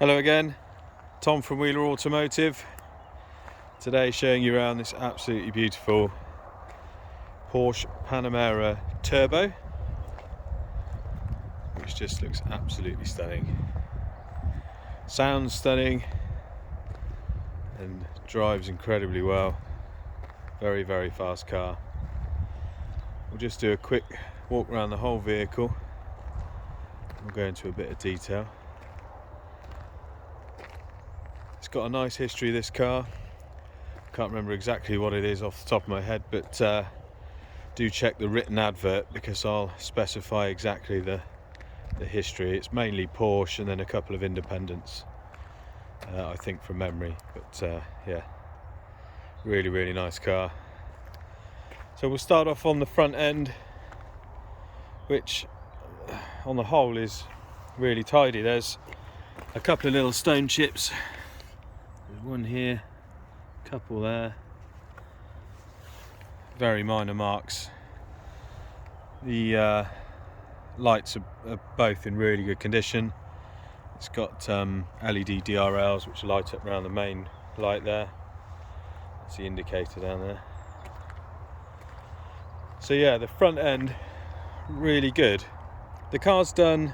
Hello again, Tom from Wheeler Automotive. Today showing you around this absolutely beautiful Porsche Panamera Turbo, which just looks absolutely stunning. Sounds stunning and drives incredibly well. Very, very fast car. We'll just do a quick walk around the whole vehicle. We'll go into a bit of detail. It's got a nice history, this car. Can't remember exactly what it is off the top of my head, but do check the written advert because I'll specify exactly the history. It's mainly Porsche and then a couple of independents, I think, from memory. But yeah, really, really nice car. So we'll start off on the front end, which on the whole is really tidy. There's a couple of little stone chips. There's one here, a couple there. Very minor marks. The lights are both in really good condition. It's got LED DRLs which light up around the main light there. That's the indicator down there. So yeah, the front end really good. The car's done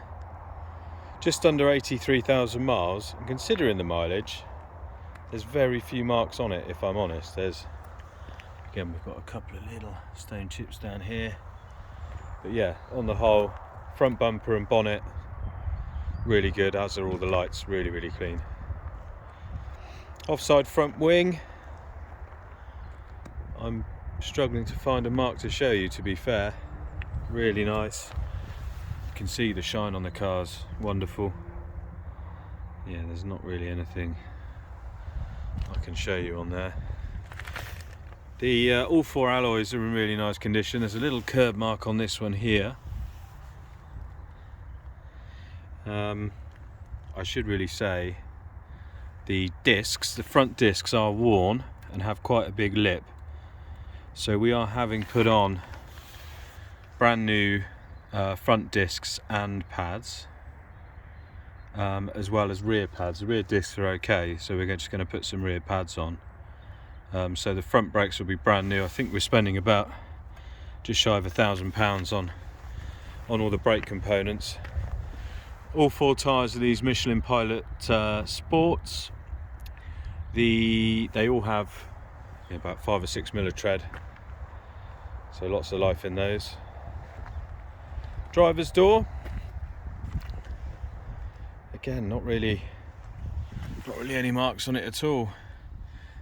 just under 83,000 miles, and considering the mileage, there's very few marks on it, if I'm honest. Again, we've got a couple of little stone chips down here. But yeah, on the whole, front bumper and bonnet, really good, as are all the lights, really, really clean. Offside front wing, I'm struggling to find a mark to show you, to be fair. Really nice. You can see the shine on the cars, wonderful. Yeah, there's not really anything I can show you on there. The all four alloys are in really nice condition. There's a little curb mark on this one here. I should really say the discs, the front discs, are worn and have quite a big lip. So we are having put on brand new front discs and pads, as well as rear pads. The rear discs are okay, so we're just going to put some rear pads on. So the front brakes will be brand new. I think we're spending about just shy of £1,000 on all the brake components. All four tyres are these Michelin Pilot Sports. They all have about 5 or 6 mil of tread, so lots of life in those. Driver's door, again, not really any marks on it at all.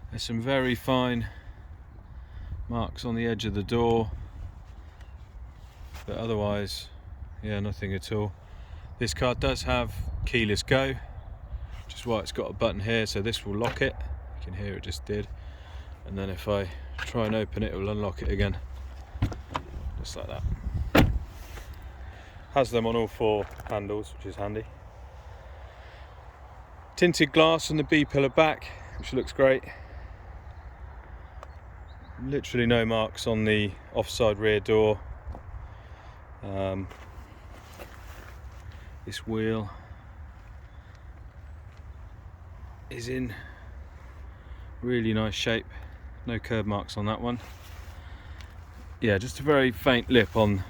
There's some very fine marks on the edge of the door, but otherwise, yeah, nothing at all. This car does have keyless go, which is why it's got a button here, so this will lock it. You can hear it just did. And then if I try and open it, it will unlock it again, just like that. Has them on all four handles, which is handy. Tinted glass on the B-pillar back, which looks great. Literally no marks on the offside rear door. This wheel is in really nice shape. No curb marks on that one. Yeah, just a very faint lip on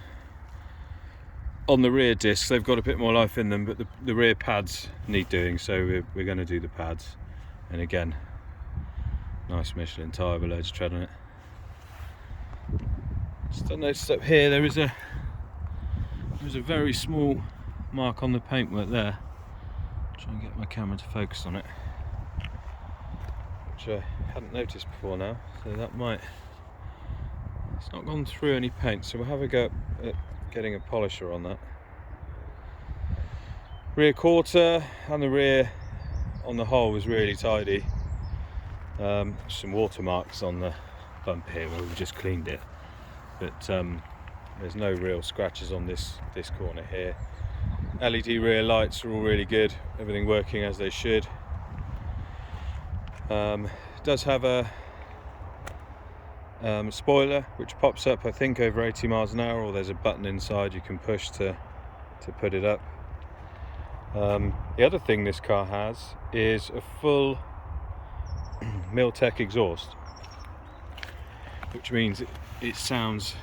the rear discs. They've got a bit more life in them, but the rear pads need doing, so we're going to do the pads. And again, nice Michelin tyre with loads of tread on it. Just noticed up here there is a very small mark on the paintwork there. Try and get my camera to focus on it, which I hadn't noticed before now, so that might, it's not gone through any paint, so we'll have a go at getting a polisher on that. Rear quarter and the rear on the whole was really tidy. Some watermarks on the bump here where we just cleaned it, but there's no real scratches on this corner here. LED rear lights are all really good, everything working as they should. It does have a spoiler which pops up, I think, over 80 miles an hour, or there's a button inside you can push to put it up. The other thing this car has is a full Miltech exhaust, which means it sounds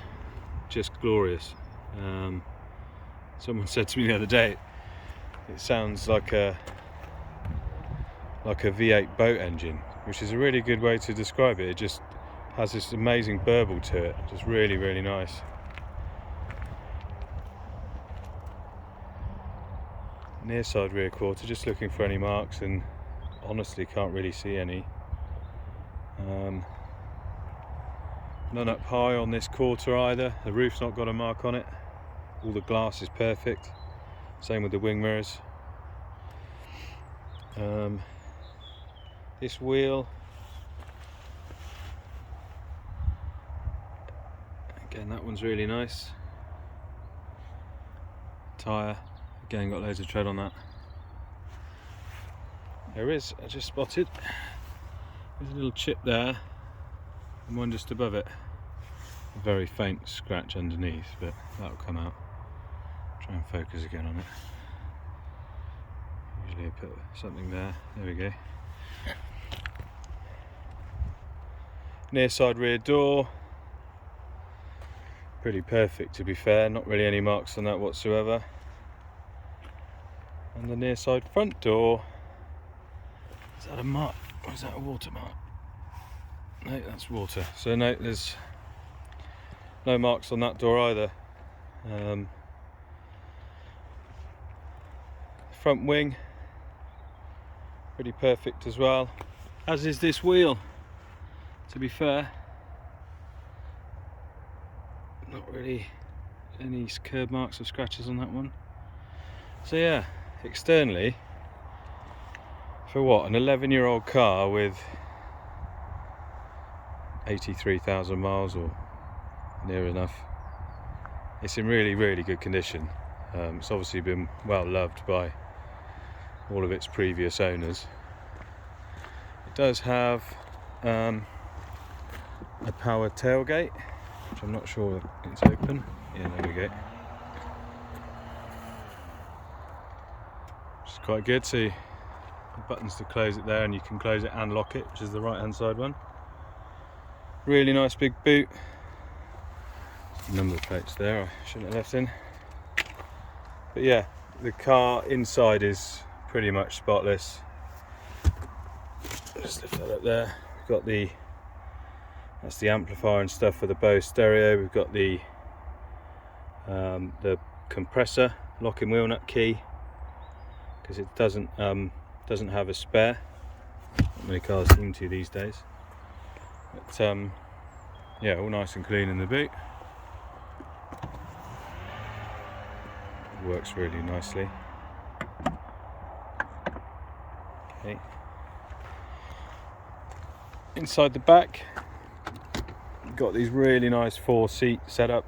just glorious. Someone said to me the other day, it sounds like a V8 boat engine, which is a really good way to describe it. It just has this amazing burble to it, just really, really nice. Near side rear quarter, just looking for any marks, and honestly can't really see any. None up high on this quarter either. The roof's not got a mark on it. All the glass is perfect. Same with the wing mirrors. This wheel, again, that one's really nice. Tyre, again, got loads of tread on that. There is, I just spotted, there's a little chip there and one just above it. A very faint scratch underneath, but that'll come out. Try and focus again on it. Usually I put something there. There we go. Near side rear door, pretty perfect to be fair, not really any marks on that whatsoever. And the near side front door, is that a mark or is that a water mark? No, that's water. So no, there's no marks on that door either. Front wing, pretty perfect as well, as is this wheel, to be fair. Not really any curb marks or scratches on that one. So yeah, externally, for what, an 11-year-old car with 83,000 miles or near enough, it's in really, really good condition. It's obviously been well loved by all of its previous owners. It does have a power tailgate, which I'm not sure it's open. Yeah, there we go. Which is quite good. See the buttons to close it there, and you can close it and lock it, which is the right hand side one. Really nice big boot. Number plates there, I shouldn't have left in. But yeah, the car inside is pretty much spotless. Just lift that up there. We've got that's the amplifier and stuff for the Bose stereo. We've got the compressor, locking wheel nut key, because it doesn't have a spare. Not many cars seem to these days. But yeah, all nice and clean in the boot. Works really nicely. Okay. Inside the back, you've got these really nice 4-seat setup.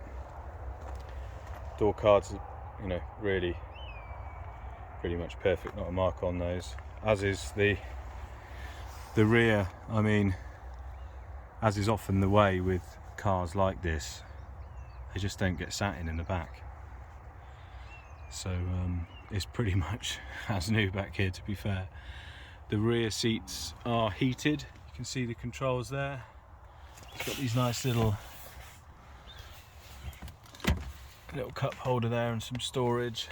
Door cards, you know, really pretty much perfect, not a mark on those. As is the rear. I mean, as is often the way with cars like this, they just don't get sat in the back. So it's pretty much as new back here, to be fair. The rear seats are heated. You can see the controls there. It's got these nice little cup holder there and some storage.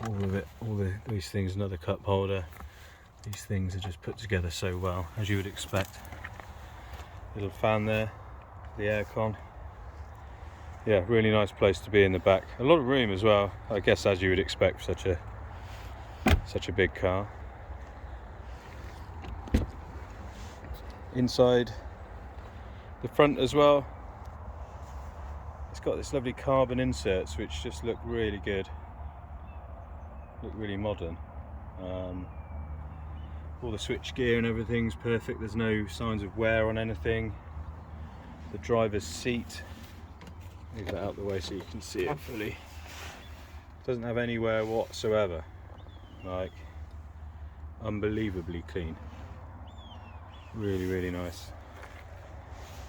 All of it, these things, another cup holder. These things are just put together so well, as you would expect. Little fan there, the aircon. Yeah, really nice place to be in the back. A lot of room as well, I guess, as you would expect for such a big car. Inside the front as well, it's got this lovely carbon inserts which just look really good, look really modern. All the switch gear and everything's perfect. There's no signs of wear on anything. The driver's seat, move that out the way so you can see it fully, doesn't have any wear whatsoever. Like, unbelievably clean. Really, really nice.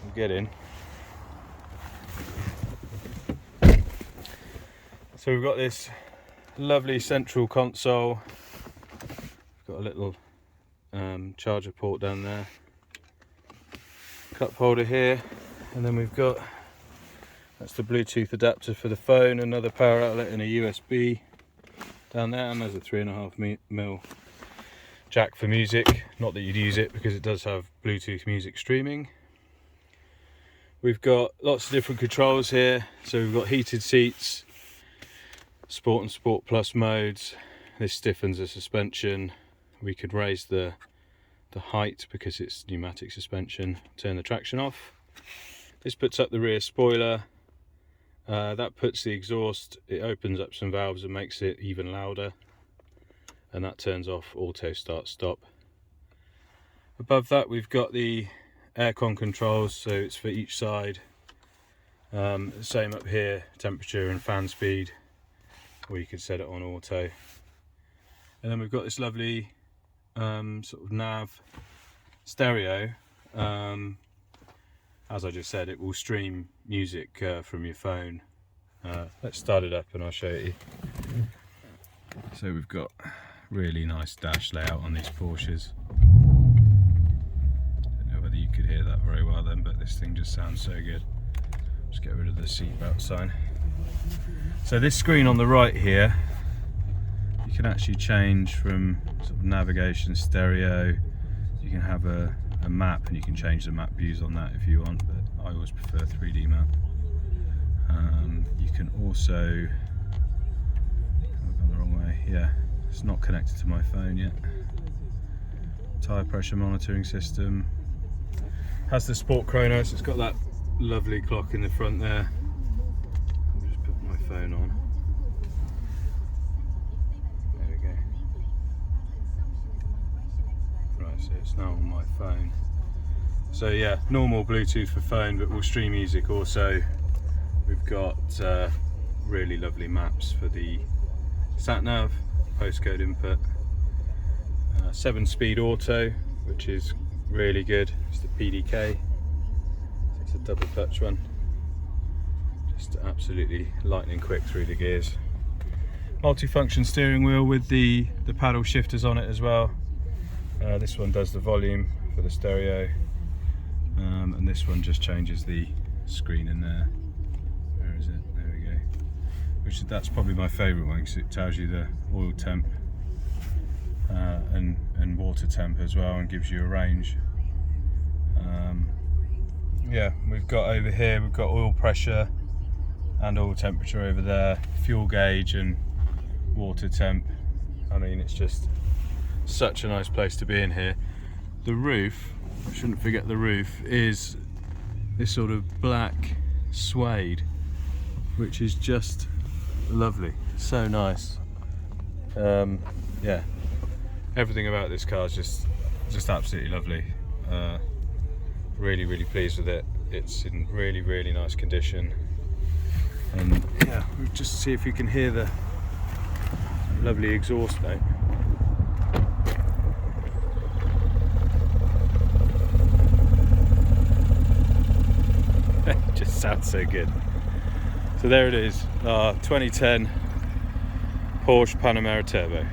We'll get in. So we've got this Lovely central console. Got a little charger port down there. Cup holder here, and then we've got, that's the Bluetooth adapter for the phone, another power outlet and a USB down there, and there's a 3.5mm jack for music. Not that you'd use it because it does have Bluetooth music streaming. We've got lots of different controls here. So we've got heated seats, Sport and Sport Plus modes. This stiffens the suspension. We could raise the height because it's pneumatic suspension, turn the traction off. This puts up the rear spoiler. That puts the exhaust, it opens up some valves and makes it even louder. And that turns off auto start stop. Above that we've got the aircon controls, so it's for each side. Same up here, temperature and fan speed, or you could set it on auto. And then we've got this lovely sort of nav stereo. As I just said, it will stream music from your phone. Let's start it up and I'll show it you. So we've got really nice dash layout on these Porsches. Don't know whether you could hear that very well then, but this thing just sounds so good. Just get rid of the seatbelt sign. So this screen on the right here, you can actually change from sort of navigation, stereo. You can have a map, and you can change the map views on that if you want, but I always prefer 3D map. You can also, I've gone the wrong way, yeah, it's not connected to my phone yet. Tyre pressure monitoring system. Has the Sport Chronos, it's got that lovely clock in the front there. I'll just put my phone on. There we go. Right, so it's now on my phone. So yeah, normal Bluetooth for phone, but we'll stream music also. We've got really lovely maps for the sat-nav, postcode input. 7-speed auto, which is really good. It's the PDK. It's a double clutch one. Just absolutely lightning quick through the gears. Multi-function steering wheel with the paddle shifters on it as well. This one does the volume for the stereo, and this one just changes the screen in there. Where is it? There we go. That's probably my favourite one because it tells you the oil temp and water temp as well, and gives you a range. Yeah, we've got over here, we've got oil pressure and oil temperature over there, fuel gauge and water temp. I mean, it's just such a nice place to be in here. The roof, I shouldn't forget the roof, is this sort of black suede, which is just lovely, so nice. Yeah, everything about this car is just absolutely lovely. Really pleased with it. It's in really nice condition, and yeah, we'll just see if you can hear the lovely exhaust note. It just sounds so good. So there it is, our 2010 Porsche Panamera Turbo.